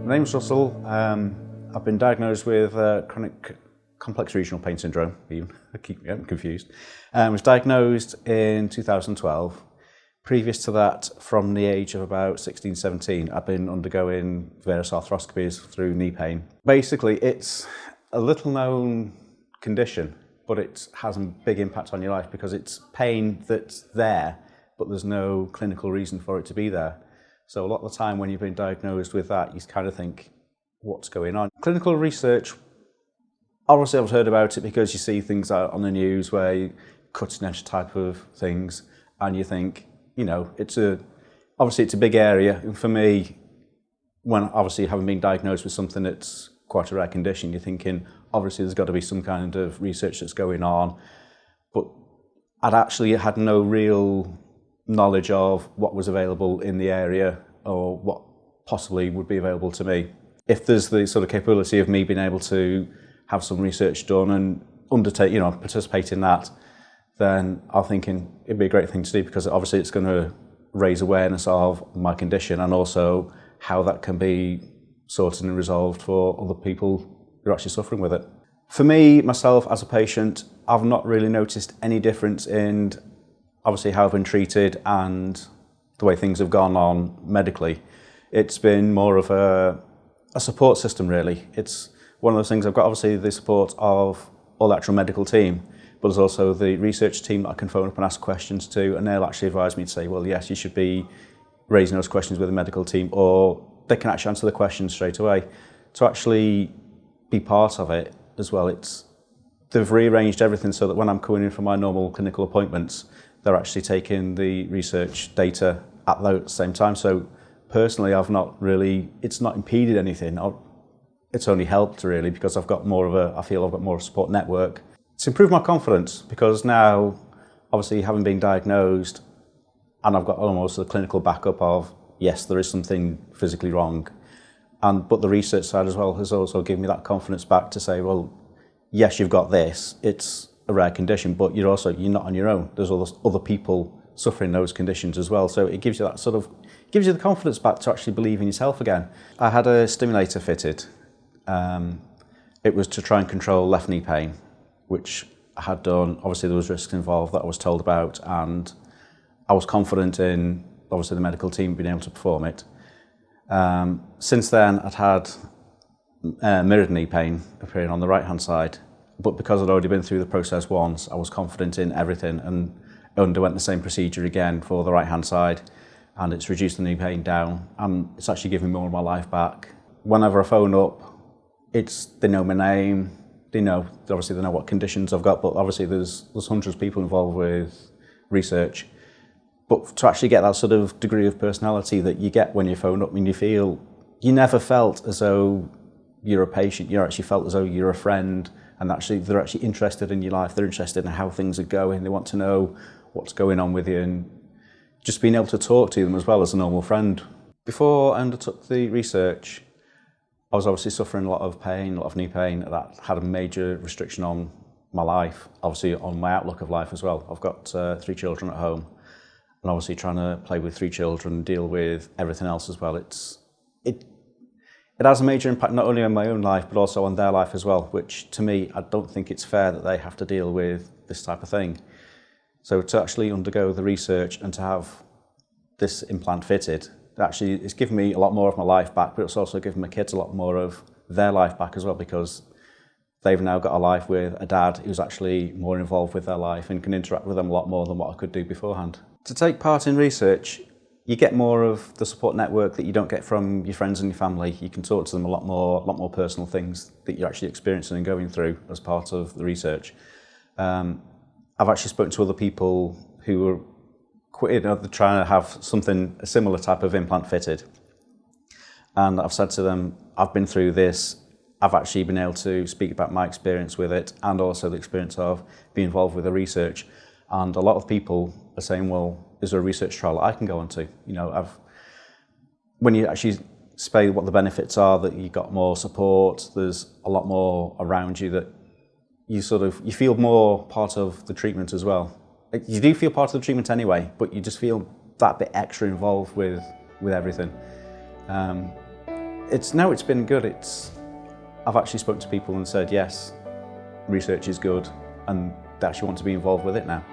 My name's Russell. I've been diagnosed with chronic complex regional pain syndrome. I keep getting confused. I was diagnosed in 2012. Previous to that, from the age of about 16, 17, I've been undergoing various arthroscopies through knee pain. Basically, it's a little known condition, but it has a big impact on your life because it's pain that's there, but there's no clinical reason for it to be there. So a lot of the time when you've been diagnosed with that, you kind of think, what's going on? Clinical research, obviously I've heard about it because you see things out on the news where you cutting edge type of things, and you think, you know, obviously it's a big area. And for me, when obviously having been diagnosed with something that's quite a rare condition, you're thinking, obviously there's got to be some kind of research that's going on. But I'd actually had no real knowledge of what was available in the area or what possibly would be available to me. If there's the sort of capability of me being able to have some research done and undertake, you know, participate in that, then I'm thinking it'd be a great thing to do because obviously it's going to raise awareness of my condition and also how that can be sorted and resolved for other people who are actually suffering with it. For me, myself as a patient, I've not really noticed any difference in obviously how I've been treated and the way things have gone on medically. It's been more of a support system really. It's one of those things, I've got obviously the support of all the actual medical team, but there's also the research team that I can phone up and ask questions to, and they'll actually advise me to say, well, yes, you should be raising those questions with the medical team, or they can actually answer the questions straight away. To actually be part of it as well, they've rearranged everything so that when I'm coming in for my normal clinical appointments, they're actually taking the research data at the same time. So personally, it's not impeded anything. It's only helped really because I feel I've got more of a support network. It's improved my confidence because now, obviously having been diagnosed, and I've got almost the clinical backup of, yes, there is something physically wrong. But the research side as well has also given me that confidence back to say, well, yes, you've got this. It's a rare condition, but you're not on your own. There's other people suffering those conditions as well. So it gives you the confidence back to actually believe in yourself again. I had a stimulator fitted. It was to try and control left knee pain, which I had done. Obviously there was risks involved that I was told about, and I was confident in obviously the medical team being able to perform it. Since then I'd had mirrored knee pain appearing on the right hand side, but because I'd already been through the process once, I was confident in everything and underwent the same procedure again for the right hand side, and it's reduced the knee pain down, and it's actually given me more of my life back. Whenever I phone up, they know my name, obviously they know what conditions I've got, but obviously there's hundreds of people involved with research. But to actually get that sort of degree of personality that you get when you phone up, and you never felt as though you're a patient, you actually felt as though you're a friend, and actually they're actually interested in your life, they're interested in how things are going, they want to know what's going on with you, and just being able to talk to them as well as a normal friend. Before I undertook the research, I was obviously suffering a lot of pain, a lot of knee pain. That had a major restriction on my life, obviously on my outlook of life as well. I've got 3 children at home, and obviously trying to play with 3 children, deal with everything else as well. It has a major impact not only on my own life, but also on their life as well, which to me, I don't think it's fair that they have to deal with this type of thing. So to actually undergo the research and to have this implant fitted, actually it's given me a lot more of my life back, but it's also given my kids a lot more of their life back as well, because they've now got a life with a dad who's actually more involved with their life and can interact with them a lot more than what I could do beforehand. To take part in research, you get more of the support network that you don't get from your friends and your family. You can talk to them a lot more personal things that you're actually experiencing and going through as part of the research. I've actually spoken to other people who are trying to have a similar type of implant fitted. And I've said to them, I've been through this. I've actually been able to speak about my experience with it and also the experience of being involved with the research. And a lot of people are saying, well, is there a research trial that I can go on to? When you actually say what the benefits are, that you got more support, there's a lot more around you, that you feel more part of the treatment as well. You do feel part of the treatment anyway, but you just feel that bit extra involved with everything. It's been good. I've actually spoken to people and said, yes, research is good, and they actually want to be involved with it now.